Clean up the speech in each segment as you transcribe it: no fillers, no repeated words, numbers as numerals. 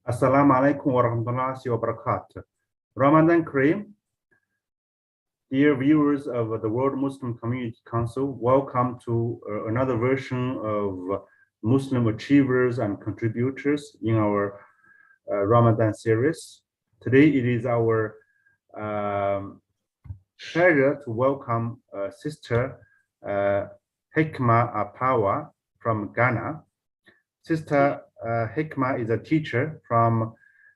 Assalamu alaikum wa rahmatullahi wa barakatuh. Ramadan Kareem. Dear viewers of the World Muslim Community Council, welcome to another version of Muslim achievers and contributors in our Ramadan series. Today it is our pleasure to welcome Sister IKIMA APEWE from Ghana. Sister Hikma is a teacher from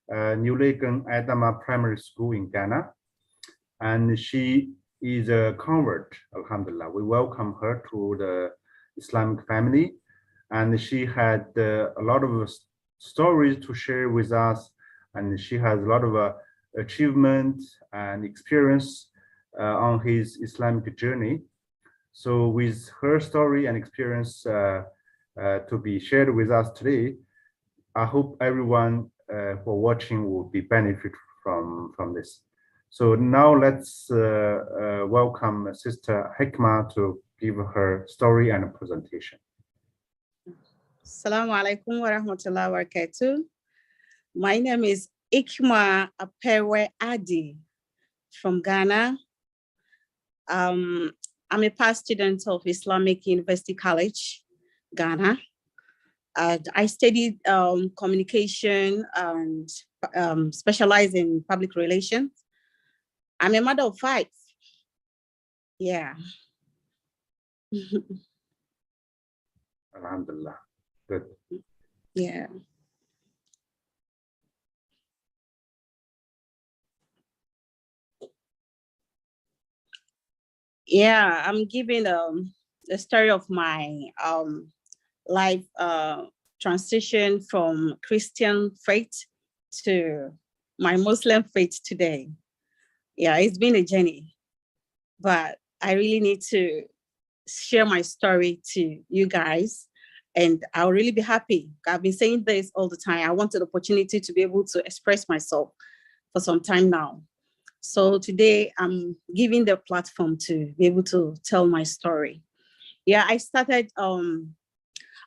New Legon Adama Primary School in Ghana, and she is a convert, alhamdulillah. We welcome her to the Islamic family, and she had a lot of stories to share with us, and she has a lot of achievements and experience on his Islamic journey. So with her story and experience to be shared with us today, I hope everyone who are watching will be benefit from this. So now let's welcome Sister Hikma to give her story and presentation. Assalamu alaikum wa rahmatullahi wa barakatuh. My name is IKIMA APEWE ADDIH from Ghana. I'm a past student of Islamic University College, Ghana. I studied communication and specialized in public relations. I'm a mother of 5. Yeah. Alhamdulillah. Good. Yeah. Yeah, I'm giving the story of my life transition from Christian faith to my Muslim faith today. Yeah, it's been a journey, but I really need to share my story to you guys, and I'll really be happy. I've been saying this all the time. I wanted the opportunity to be able to express myself for some time now. So today I'm giving the platform to be able to tell my story. Yeah, I started,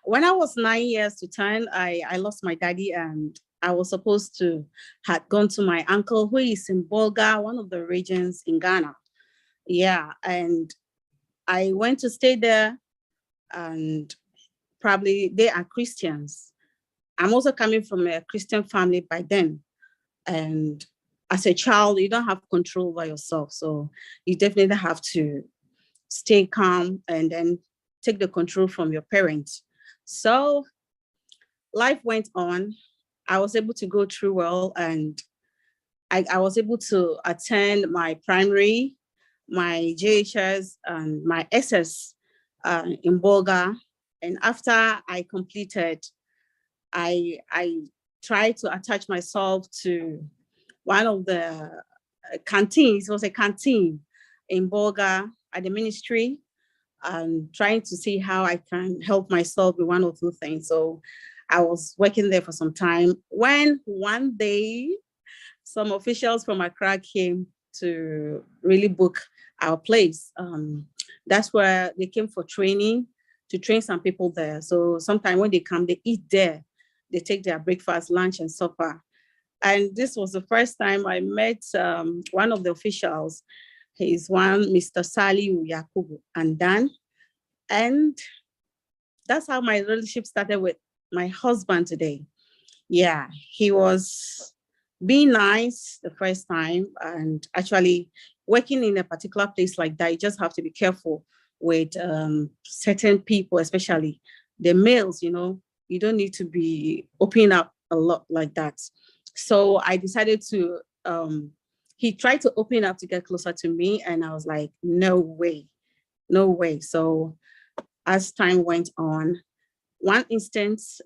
when I was 9 years to 10, I lost my daddy, and I was supposed to had gone to my uncle who is in Bolga, one of the regions in Ghana. Yeah, and I went to stay there, and probably they are Christians. I'm also coming from a Christian family by then. And as a child, you don't have control over yourself. So you definitely have to stay calm and then take the control from your parents. So life went on. I was able to go through well, and I was able to attend my primary, my JHS, and my SS in Bolga. And after I completed, I tried to attach myself to one of the canteens. It was a canteen in Bolga at the ministry, and trying to see how I can help myself with one or two things. So I was working there for some time when one day some officials from Accra came to really book our place. That's where they came for training, to train some people there. So sometimes when they come, they eat there. They take their breakfast, lunch, and supper. And this was the first time I met one of the officials. He's one, Mr. Saliu Yakubu and Dan. And that's how my relationship started with my husband today. Yeah, he was being nice the first time, and actually working in a particular place like that, you just have to be careful with certain people, especially the males, you know, you don't need to be opening up a lot like that. So I decided to, he tried to open up to get closer to me, and I was like, no way, no way. So as time went on, one instance,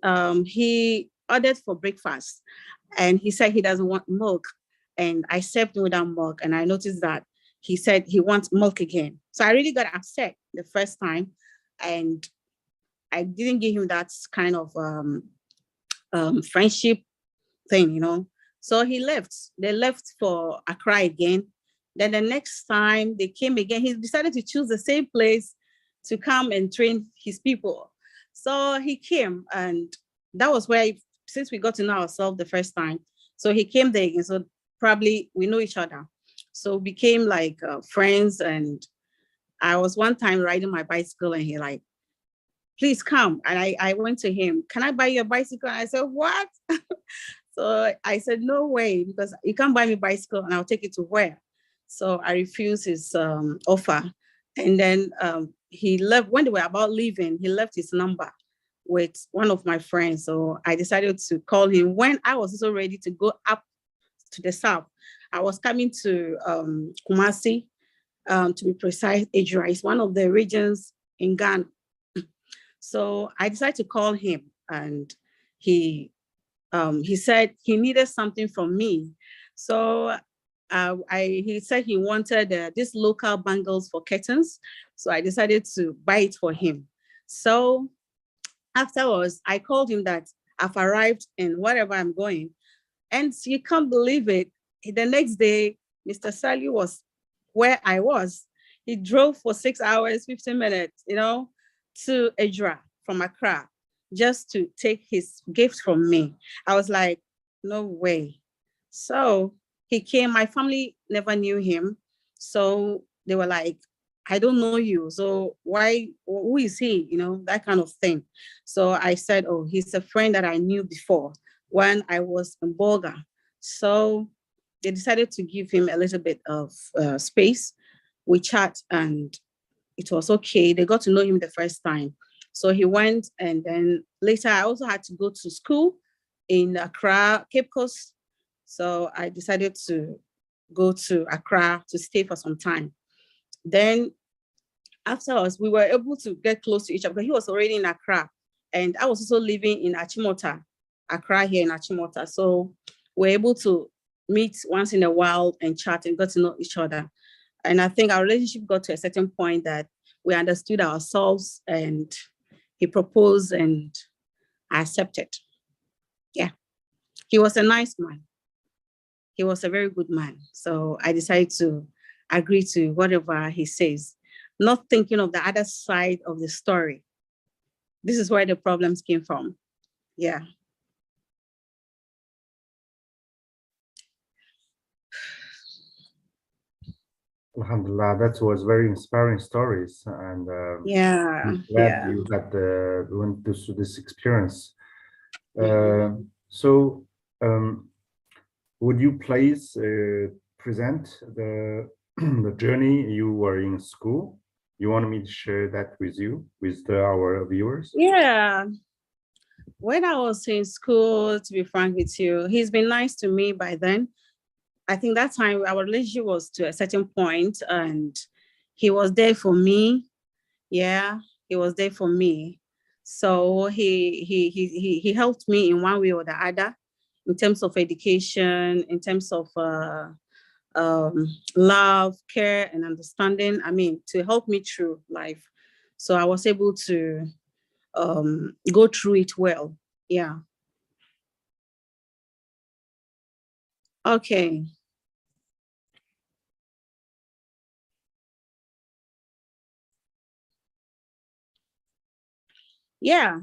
he ordered for breakfast, and he said he doesn't want milk. And I served him without milk, and I noticed that he said he wants milk again. So I really got upset the first time, and I didn't give him that kind of friendship thing, you know. So he left. They left for Accra again. Then the next time they came again, he decided to choose the same place to come and train his people. So he came, and that was where since we got to know ourselves the first time, so he came there again. So probably we know each other. So we became like friends. And I was one time riding my bicycle and he like, please come. And I went to him, can I buy you a bicycle? And I said, what? So I said, no way, because you can't buy me a bicycle and I'll take it to where? So I refused his offer. And then he left, when they were about leaving, he left his number with one of my friends. So I decided to call him when I was also ready to go up to the south. I was coming to Kumasi, to be precise. ADDIH is one of the regions in Ghana. So I decided to call him, and he said he needed something from me. So he said he wanted these local bangles for curtains. So I decided to buy it for him. So afterwards, I called him that I've arrived in wherever I'm going. And you can't believe it. The next day, Mr. Sally was where I was. He drove for 6 hours, 15 minutes, to ADDIH from Accra, just to take his gift from me. I was like, no way. So he came, my family never knew him. So they were like, I don't know you. So why, who is he? That kind of thing. So I said, oh, he's a friend that I knew before when I was in Bolga. So they decided to give him a little bit of space. We chat and it was okay. They got to know him the first time. So he went, and then later I also had to go to school in Accra, Cape Coast. So I decided to go to Accra to stay for some time. Then afterwards, we were able to get close to each other because he was already in Accra and I was also living in Achimota, Accra here in Achimota. So we're able to meet once in a while and chat and got to know each other. And I think our relationship got to a certain point that we understood ourselves, and he proposed and I accepted. Yeah, he was a nice man. He was a very good man. So I decided to agree to whatever he says, not thinking of the other side of the story. This is where the problems came from. Yeah. Alhamdulillah, that was very inspiring stories, and yeah, I'm glad yeah. you had went through this experience. Mm-hmm. So, would you please present the the journey you were in school? You want me to share that with you, with our viewers? Yeah. When I was in school, to be frank with you, he's been nice to me by then. I think that time our relationship was to a certain point, and he was there for me. Yeah, he was there for me. So he helped me in one way or the other, in terms of education, in terms of love, care, and understanding. I mean, to help me through life. So I was able to go through it well. Yeah. Okay. Yeah.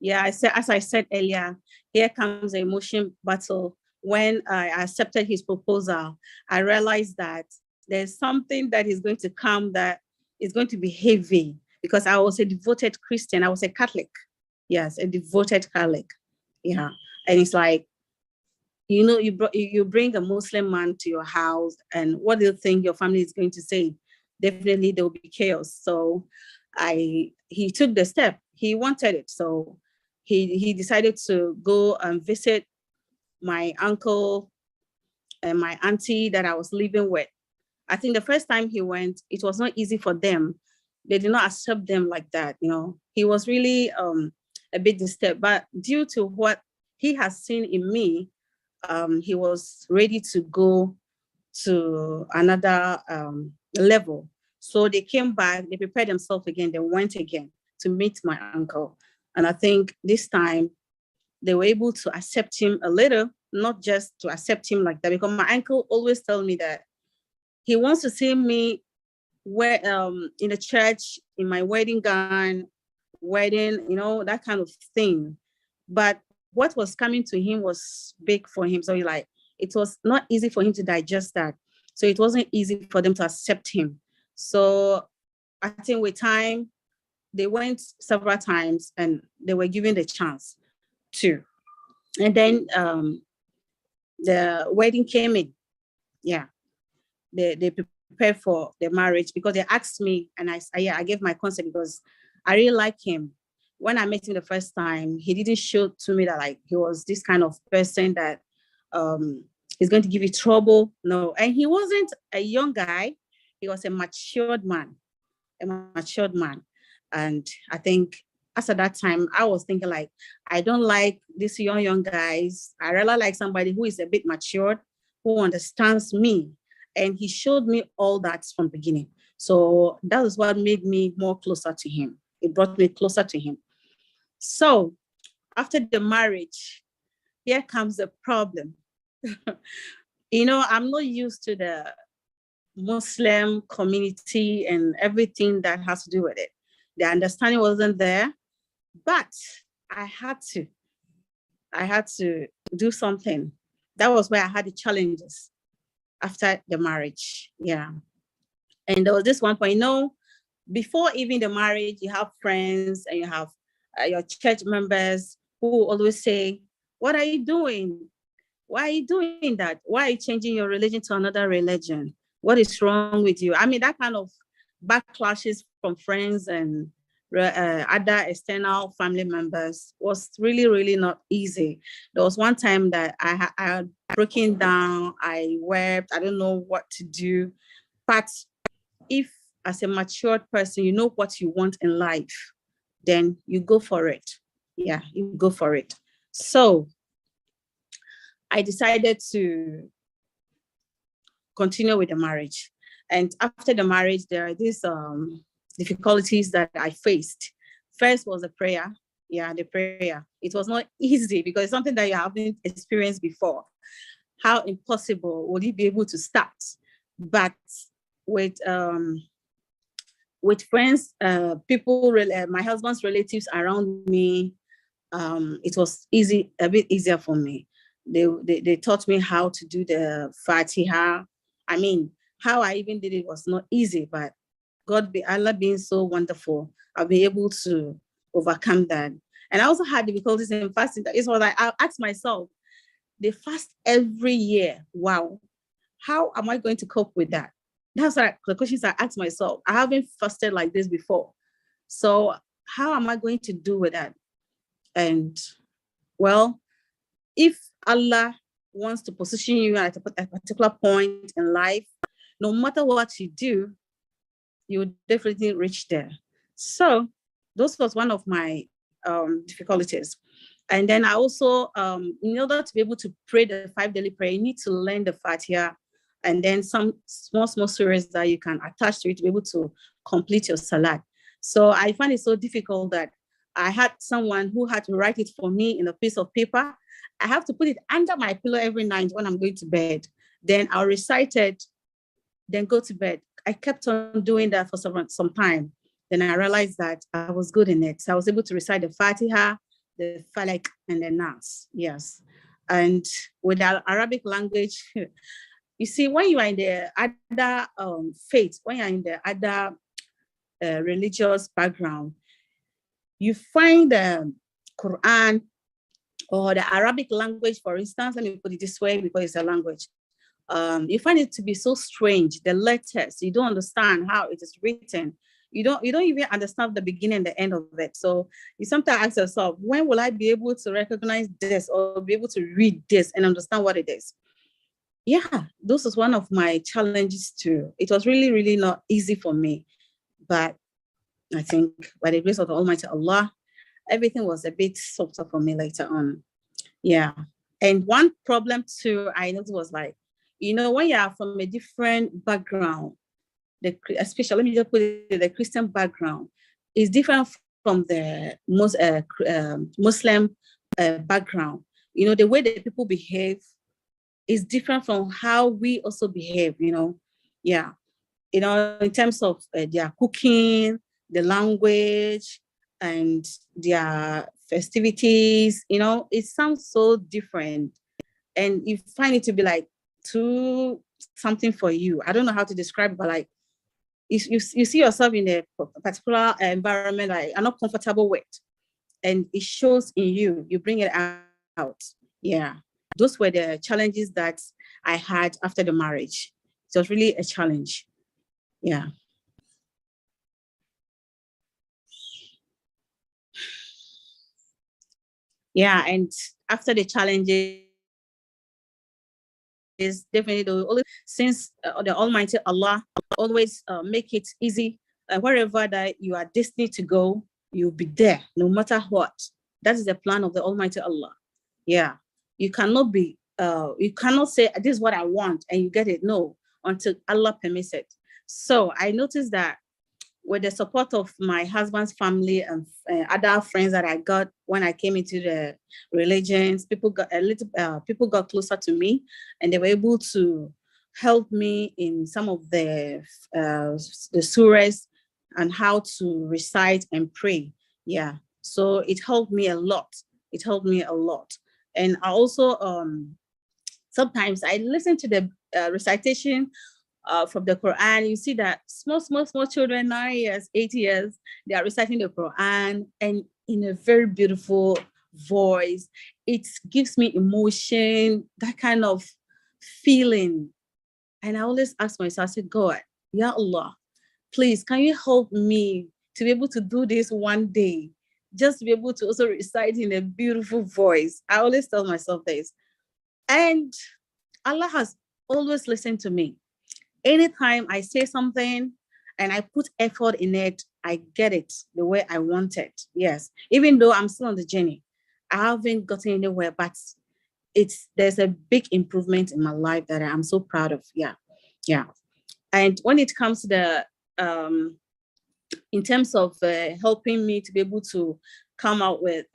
Yeah, as I said earlier, here comes the emotion battle. When I accepted his proposal, I realized that there's something that is going to come that is going to be heavy, because I was a devoted Christian. I was a Catholic. Yes, a devoted Catholic. Yeah. And it's like, you bring a Muslim man to your house, and what do you think your family is going to say? Definitely there will be chaos. So he took the step. He wanted it. So he decided to go and visit my uncle and my auntie that I was living with. I think the first time he went, it was not easy for them. They did not accept them like that. He was really a bit disturbed, but due to what he has seen in me, he was ready to go to another level. So they came back, they prepared themselves again, they went again to meet my uncle. And I think this time they were able to accept him a little, not just to accept him like that, because my uncle always tells me that he wants to see me where in a church, in my wedding gown, wedding, you know, that kind of thing. But what was coming to him was big for him. So it was not easy for him to digest that. So it wasn't easy for them to accept him. So I think with time, they went several times and they were given the chance to. And then the wedding came in. Yeah. They prepared for the marriage because they asked me, and I gave my consent because I really like him. When I met him the first time, he didn't show to me that like he was this kind of person that is going to give you trouble. No, and he wasn't a young guy. He was a matured man. And I think as at that time, I was thinking like, I don't like these young guys. I really like somebody who is a bit matured, who understands me. And he showed me all that from the beginning. So that is what made me more closer to him. It brought me closer to him. So after the marriage, here comes the problem. You know, I'm not used to the Muslim community and everything that has to do with it. The understanding wasn't there, but I had to do something. That was where I had the challenges after the marriage. Yeah. And there was this one point, you know, before even the marriage, you have friends and you have your church members who always say, what are you doing? Why are you doing that? Why are you changing your religion to another religion? What is wrong with you? I mean, that kind of backlashes from friends and other external family members was really, really not easy. There was one time that I had broken down, I wept, I don't know what to do. But if as a matured person, you know what you want in life, then you go for it. Yeah, you go for it. So I decided to continue with the marriage. And after the marriage, there are these difficulties that I faced. First was the prayer. Yeah, the prayer. It was not easy because it's something that you haven't experienced before. How impossible would you be able to start? But with friends, people, my husband's relatives around me, it was a bit easier for me. They taught me how to do the Fatiha. I mean, how I even did it was not easy, but Allah being so wonderful, I'll be able to overcome that. And I also had difficulties in fasting. It's what I asked myself, they fast every year. Wow. How am I going to cope with that? That's like the questions I asked myself. I haven't fasted like this before. So how am I going to do with that? And well, if Allah wants to position you at a particular point in life, no matter what you do, you will definitely reach there. So those was one of my difficulties. And then I also, in order to be able to pray the 5 daily prayer, you need to learn the Fatiha and then some small surahs that you can attach to it to be able to complete your salat. So I find it so difficult that I had someone who had to write it for me in a piece of paper. I have to put it under my pillow every night when I'm going to bed. Then I'll recite it, then go to bed. I kept on doing that for some time. Then I realized that I was good in it. So I was able to recite the Fatiha, the Falak, and the Nas. Yes. And with the Arabic language, you see, when you are in the other faith, when you're in the other religious background, you find the Quran or the Arabic language, for instance, let me put it this way because it's a language. You find it to be so strange, the letters, you don't understand how it is written. You don't even understand the beginning and the end of it. So you sometimes ask yourself, when will I be able to recognize this or be able to read this and understand what it is? Yeah, this was one of my challenges too. It was really, really not easy for me. But I think by the grace of the Almighty Allah, everything was a bit softer for me later on. Yeah. And one problem too, I noticed was like, you know, when you are from a different background, especially, let me just put it, the Christian background is different from the Muslim background. You know, the way that people behave is different from how we also behave, you know. Yeah. You know, in terms of their cooking, the language and their festivities, you know, it sounds so different. And you find it to be like too something for you. I don't know how to describe it, but like you see yourself in a particular environment like I'm not comfortable with, and it shows in you, you bring it out. Yeah, those were the challenges that I had after the marriage. It was really a challenge. Yeah. Yeah, and after the challenges, is definitely always, since the Almighty Allah always make it easy, wherever that you are destined to go, you'll be there no matter what. That is the plan of the Almighty Allah. Yeah, you cannot say this is what I want and you get it. No, until Allah permits it. So I noticed that with the support of my husband's family and other friends that I got when I came into the religions, people got closer to me, and they were able to help me in some of the surahs and how to recite and pray. Yeah, so it helped me a lot. It helped me a lot, and I also sometimes I listen to the recitation from the Quran. You see that small children, 9 years, 8 years, they are reciting the Quran and in a very beautiful voice. It gives me emotion, that kind of feeling. And I always ask myself, I say, God, Ya Allah, please, can you help me to be able to do this one day? Just to be able to also recite in a beautiful voice. I always tell myself this. And Allah has always listened to me. Anytime I say something and I put effort in it, I get it the way I want it. Yes, even though I'm still on the journey, I haven't gotten anywhere, but there's a big improvement in my life that I'm so proud of. Yeah. And when it comes to the in terms of helping me to be able to come out with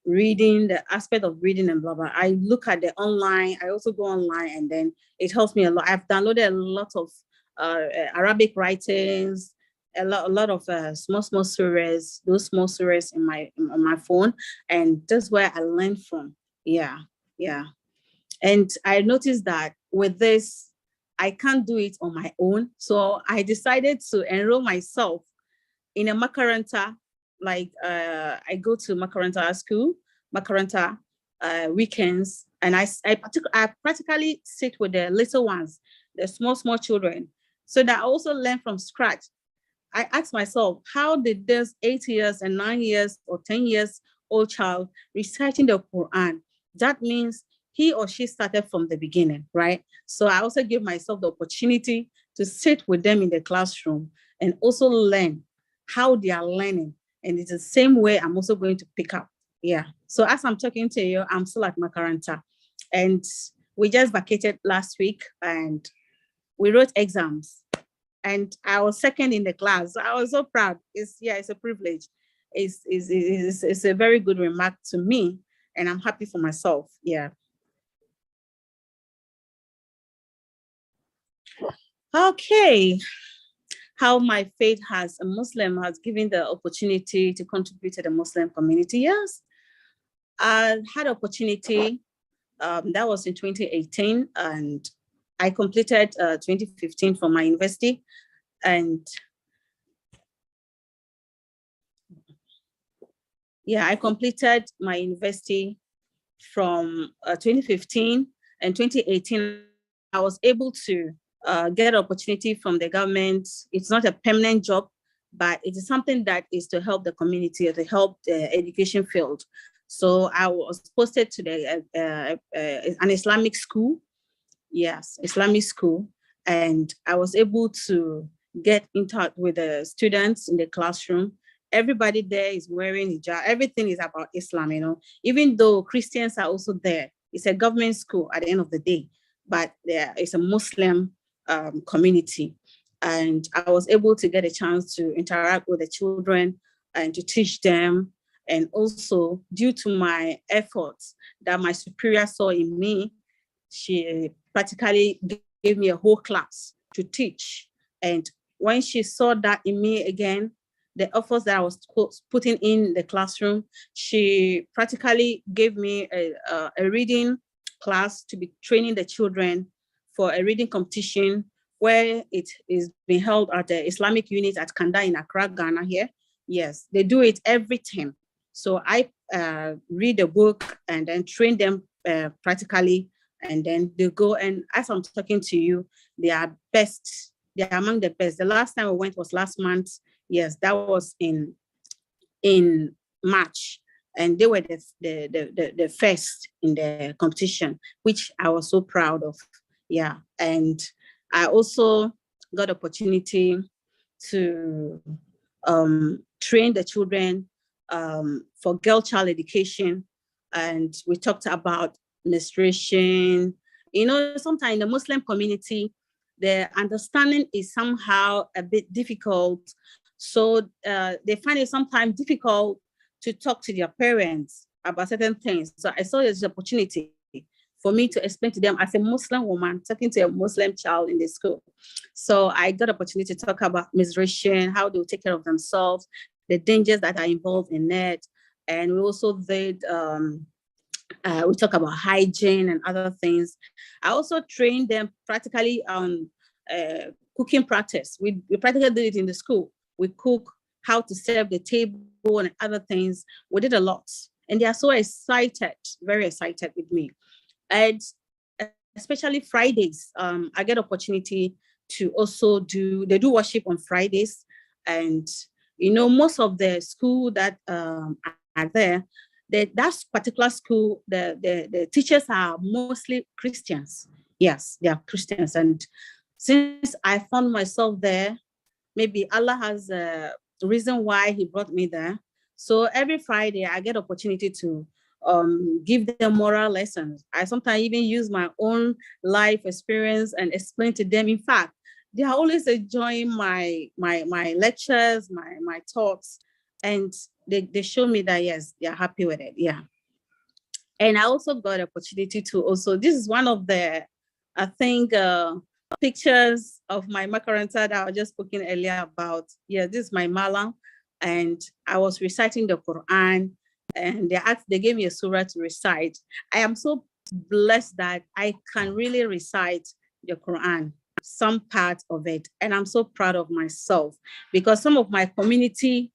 reading, the aspect of reading and blah, blah, I look at the online, I also go online, and then it helps me a lot. I've downloaded a lot of Arabic writings, a lot of small surahs, those small surahs on my phone, and that's where I learned from. Yeah. And I noticed that with this, I can't do it on my own. So I decided to enroll myself in a makaranta. Like I go to makaranta school, makaranta weekends, and I practically sit with the little ones, the small children, so that I also learn from scratch. I ask myself, how did this 8 years and 9 years or 10 years old child reciting the Quran? That means he or she started from the beginning, right? So I also give myself the opportunity to sit with them in the classroom and also learn how they are learning. And it's the same way I'm also going to pick up. Yeah. So as I'm talking to you, I'm still at Makaranta. And we just vacated last week and we wrote exams. And I was second in the class. I was so proud. It's a privilege. It's a very good remark to me. And I'm happy for myself. Yeah. Okay. How my faith as a Muslim has given the opportunity to contribute to the Muslim community. Yes, I had opportunity. That was in 2018, and I completed 2015 from my university. And yeah, I completed my university from 2015 and 2018. I was able to get opportunity from the government. It's not a permanent job, but it is something that is to help the community, to help the education field. So I was posted to an Islamic school. Yes, Islamic school. And I was able to get in touch with the students in the classroom. Everybody there is wearing hijab. Everything is about Islam, even though Christians are also there. It's a government school at the end of the day, but there is a Muslim community. And I was able to get a chance to interact with the children and to teach them. And also, due to my efforts that my superior saw in me, she practically gave me a whole class to teach. And when she saw that in me again, the efforts that I was putting in the classroom. She practically gave me a reading class to be training the children for a reading competition where it is being held at the Islamic unit at Kanda in Accra, Ghana here. Yes, they do it every term. So I read a book and then train them practically, and then they go, and as I'm talking to you, they are best. They are among the best. The last time we went was last month. Yes, that was in March, and they were the first in the competition, which I was so proud of. Yeah, and I also got opportunity to train the children for girl child education, and we talked about menstruation. You know, sometimes in the Muslim community, the understanding is somehow a bit difficult. So they find it sometimes difficult to talk to their parents about certain things. So I saw this opportunity for me to explain to them as a Muslim woman, talking to a Muslim child in the school. So I got opportunity to talk about menstruation, how they will take care of themselves, the dangers that are involved in it. And we also did, we talk about hygiene and other things. I also trained them practically on cooking practice. We practically did it in the school. We cook, how to serve the table and other things. We did a lot. And they are so excited, very excited with me. And especially Fridays, I get opportunity to also they do worship on Fridays. And, you know, most of the school that are there, that particular school, the teachers are mostly Christians. Yes, they are Christians. And since I found myself there, maybe Allah has a reason why he brought me there. So every Friday I get opportunity to give them moral lessons. I sometimes even use my own life experience and explain to them. In fact, they are always enjoying my lectures, my talks, and they show me that yes, they are happy with it. Yeah. And I also got opportunity to also, this is one of the, I think, pictures of my makaranta that I was just speaking earlier about. Yeah, this is my malam, and I was reciting the Quran, and they gave me a surah to recite. I am so blessed that I can really recite the Quran, some part of it, and I'm so proud of myself, because some of my community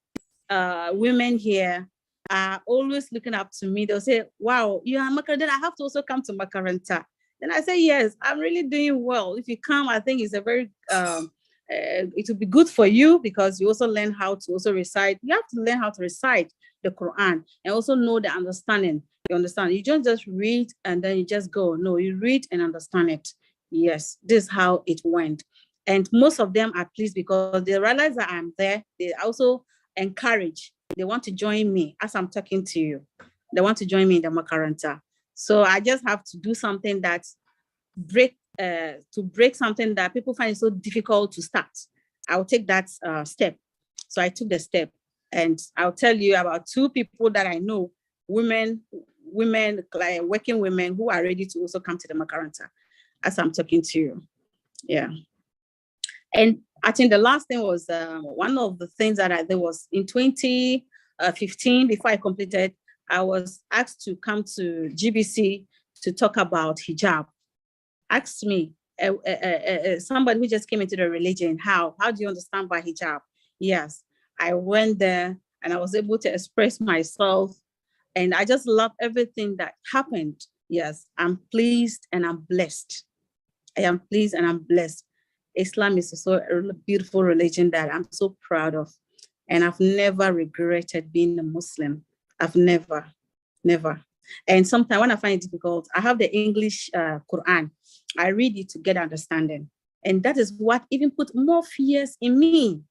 women here are always looking up to me. They'll say, wow, you are makaranta, then I have to also come to makaranta. Then I say, yes, I'm really doing well. If you come, I think it's a very, it will be good for you, because you also learn how to also recite. You have to learn how to recite the Quran and also know the understanding. You understand? You don't just read and then you just go. No, you read and understand it. Yes, this is how it went. And most of them are pleased because they realize that I'm there. They also encourage. They want to join me as I'm talking to you. They want to join me in the makaranta. So I just have to do something that break something that people find it so difficult to start. I'll take that step. So I took the step, and I'll tell you about 2 people that I know, women, like working women who are ready to also come to the makaranta as I'm talking to you. Yeah. And I think the last thing was one of the things that I did was in 2015, before I completed, I was asked to come to GBC to talk about hijab. Asked me, somebody who just came into the religion, how do you understand by hijab? Yes, I went there and I was able to express myself, and I just love everything that happened. Yes, I'm pleased and I'm blessed. I am pleased and I'm blessed. Islam is so a beautiful religion that I'm so proud of. And I've never regretted being a Muslim. I've never. And sometimes when I find it difficult, I have the English Quran. I read it to get understanding. And that is what even put more fears in me.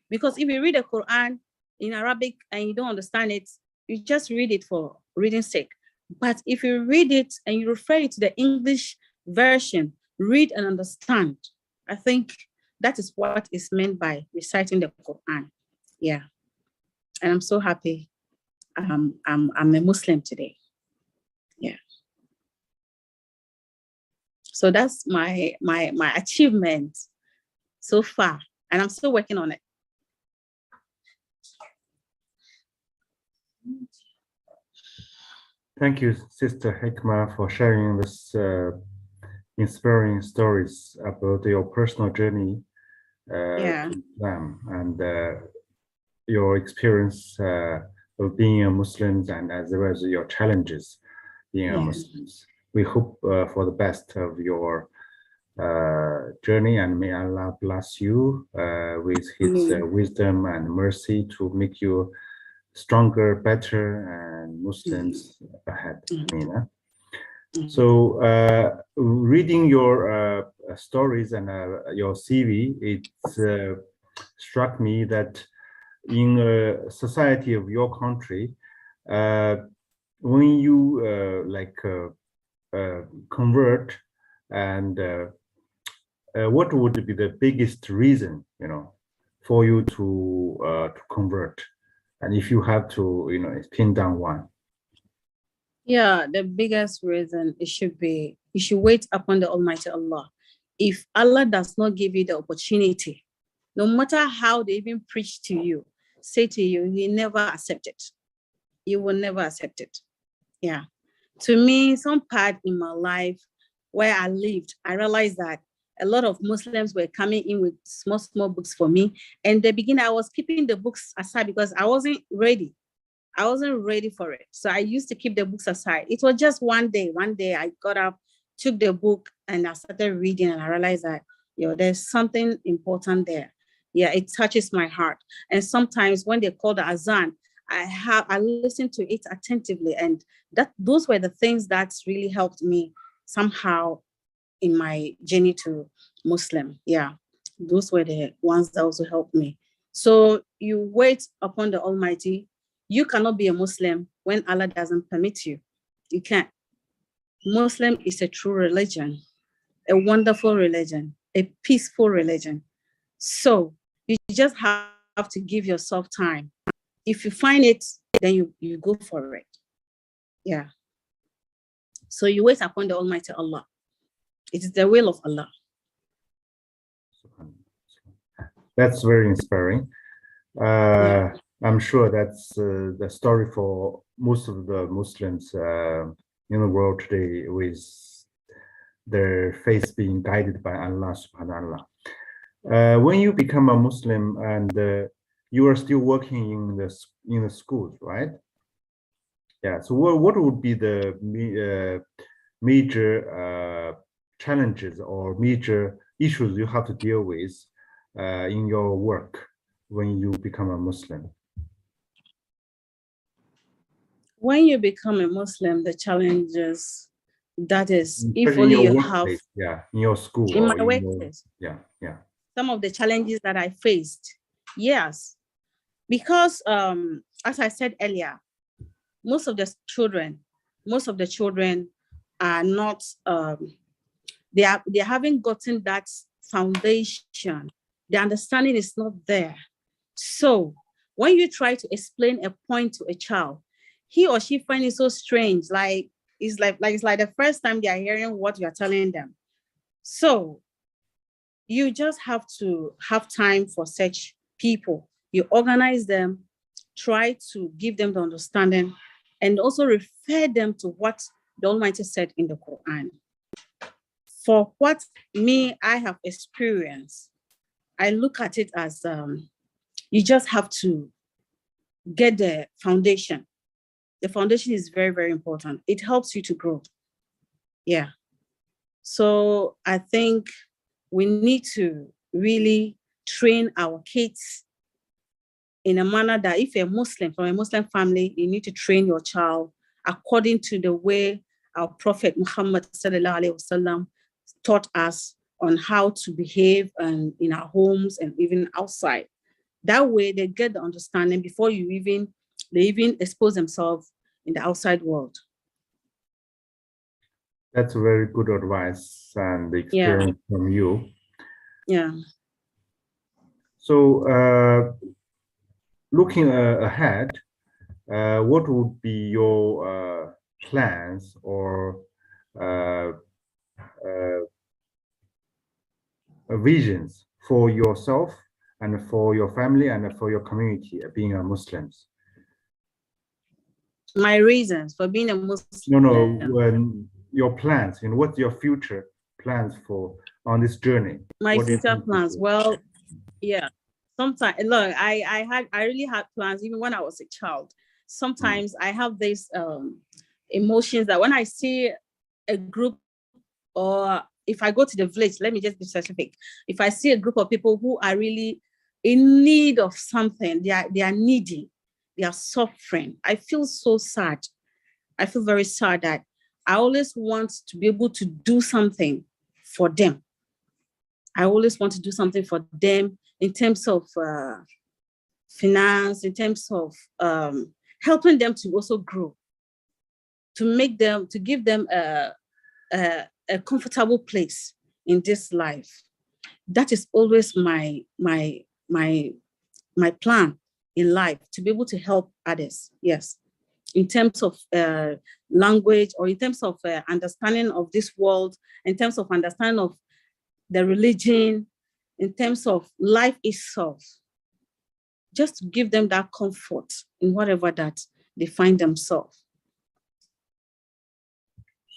Because if you read the Quran in Arabic and you don't understand it, you just read it for reading's sake. But if you read it and you refer it to the English version, read and understand, I think that is what is meant by reciting the Quran. Yeah. And I'm so happy I'm a Muslim today. Yeah. So that's my achievement so far, and I'm still working on it. Thank you, Sister Hikma, for sharing this inspiring stories about your personal journey to Islam and your experience of being a Muslim, and as well as your challenges being a Muslim. We hope for the best of your journey, and may Allah bless you with His wisdom and mercy to make you stronger, better, and Muslims ahead. So reading your stories and your CV, it struck me that in a society of your country, when you convert, and what would be the biggest reason, for you to convert? And if you have to, pin down one. Yeah, the biggest reason it should be, you should wait upon the Almighty Allah. If Allah does not give you the opportunity, no matter how they even preach to you, say to you, He never accept it. You will never accept it. Yeah. To me, some part in my life where I lived, I realized that a lot of Muslims were coming in with small books for me. And in the beginning, I was keeping the books aside because I wasn't ready. I wasn't ready for it. So I used to keep the books aside. It was just one day I got up, took the book, and I started reading, and I realized that, there's something important there. Yeah, it touches my heart. And sometimes when they call the azan, I listen to it attentively, and those were the things that really helped me somehow in my journey to Muslim. Yeah, those were the ones that also helped me. So you wait upon the Almighty. You cannot be a Muslim when Allah doesn't permit you. You can't. Muslim is a true religion, a wonderful religion, a peaceful religion. So you just have to give yourself time. If you find it, then you go for it. Yeah. So you wait upon the Almighty Allah. It is the will of Allah. That's very inspiring. I'm sure that's the story for most of the Muslims in the world today, with their faith being guided by Allah subhanahu wa ta'ala. When you become a Muslim and you are still working in the schools, right? Yeah. So what would be the major challenges or major issues you have to deal with in your work when you become a Muslim? When you become a Muslim, the challenges, that is, if in only your you workplace, have, in your school, in or my workplace, some of the challenges that I faced, yes, because as I said earlier, most of the children are not, they haven't gotten that foundation. The understanding is not there. So when you try to explain a point to a child, he or she finds it so strange, it's like the first time they are hearing what you are telling them. So you just have to have time for such people. You organize them, try to give them the understanding, and also refer them to what the Almighty said in the Quran. For what I have experienced, I look at it as you just have to get the foundation. The foundation is very, very important. It helps you to grow. Yeah. So I think we need to really train our kids in a manner that if you're Muslim, from a Muslim family, you need to train your child according to the way our Prophet Muhammad sallallahu alaihi wasallam taught us on how to behave and in our homes and even outside. That way they get the understanding before they even expose themselves in the outside world. That's very good advice and experience from you. Yeah. So looking ahead, what would be your plans or visions for yourself and for your family and for your community being a Muslims? My reasons for being a Muslim. No, your plans, what's your future plans for on this journey? My future plans. Well, yeah. Sometimes, look, I really had plans even when I was a child. Sometimes I have these emotions that when I see a group, or if I go to the village, let me just be specific. If I see a group of people who are really in need of something, they are needy, they are suffering, I feel so sad. I feel very sad that I always want to be able to do something for them. I always want to do something for them in terms of finance, in terms of helping them to also grow, to give them a comfortable place in this life. That is always my plan in life, to be able to help others. Yes, in terms of language, or in terms of understanding of this world, in terms of understanding of the religion, in terms of life itself, just to give them that comfort in whatever that they find themselves.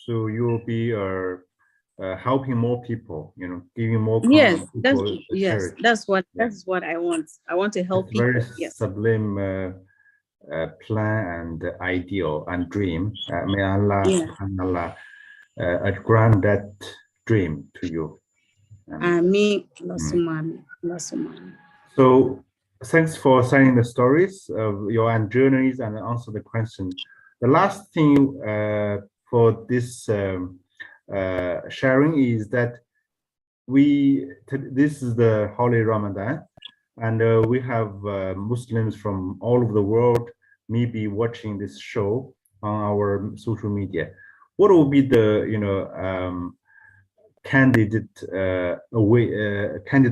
So you will be helping more people, giving more. Yes, that's what I want. I want to help people. Very sublime plan and ideal and dream. May Allah grant that dream to you. Ameen. So thanks for sharing the stories of your own journeys and answer the question. The last thing for this sharing is that this is the holy Ramadan, and we have Muslims from all over the world maybe watching this show on our social media. What will be the candid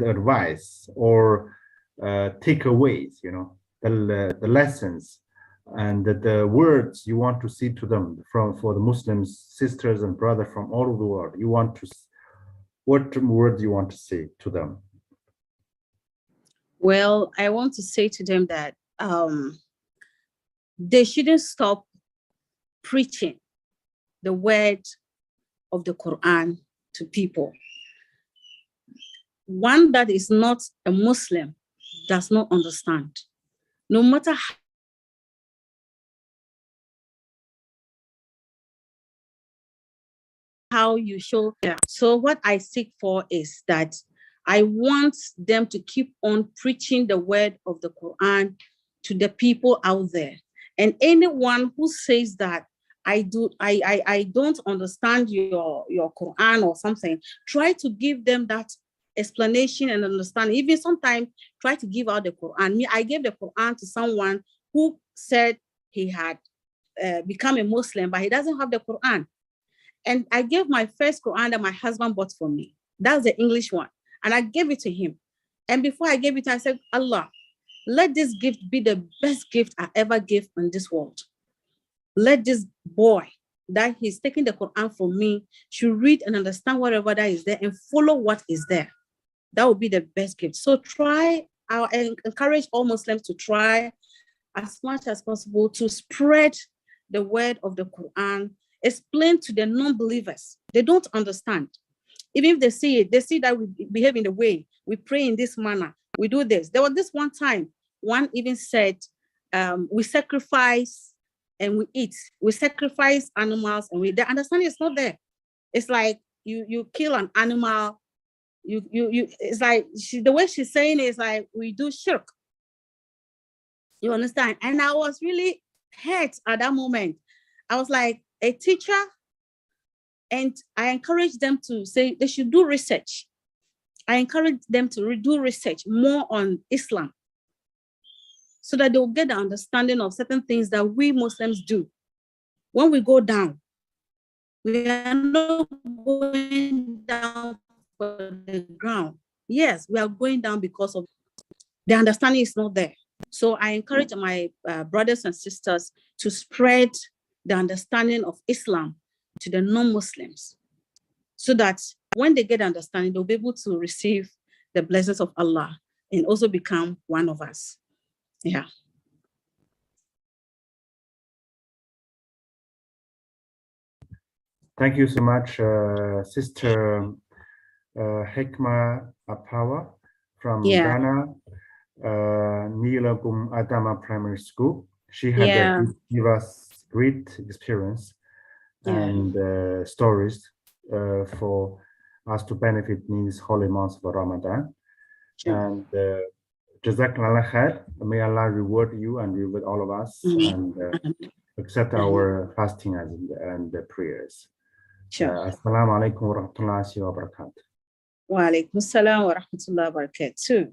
advice or takeaways, the lessons and the words you want to say to them for the Muslim sisters and brothers from all over the world? What words you want to say to them? Well, I want to say to them that they shouldn't stop preaching the word of the Quran to people. One that is not a Muslim does not understand. No matter how you show. So what I seek for is that I want them to keep on preaching the word of the Quran to the people out there. And anyone who says that I don't understand your Quran or something, try to give them that explanation and understanding. Even sometimes try to give out the Quran. I gave the Quran to someone who said he had become a Muslim, but he doesn't have the Quran. And I gave my first Quran that my husband bought for me. That's the English one. And I gave it to him. And before I gave it, I said, Allah, let this gift be the best gift I ever gave in this world. Let this boy that he's taking the Quran from me should read and understand whatever that is there and follow what is there. That would be the best gift. So I encourage all Muslims to try as much as possible to spread the word of the Quran, explain to the non-believers. They don't understand. Even if they see it, they see that we behave in the way, we pray in this manner, we do this. There was this one time, one even said, we sacrifice and we eat. We sacrifice animals and the understanding is not there. It's like you kill an animal, it's like the way she's saying it is like we do shirk. You understand? And I was really hurt at that moment. I was like a teacher, and I encourage them to say they should do research. I encourage them to do research more on Islam so that they'll get the understanding of certain things that we Muslims do. When we go down, we are not going down for the ground. Yes, we are going down because of the understanding is not there. So I encourage my brothers and sisters to spread the understanding of Islam to the non-Muslims so that when they get understanding, they'll be able to receive the blessings of Allah and also become one of us. Yeah. Thank you so much, Sister Hikma Apewe from Ghana, Nilagum Adama Primary School. She had give us great experience and stories for us to benefit in this holy month of Ramadan. And Jazakallah khair. May Allah reward you and reward all of us and accept our fasting and the prayers. Assalamu alaikum wa rahmatullahi wa barakatuh. Wa alaikum assalam wa rahmatullahi wa barakatuh.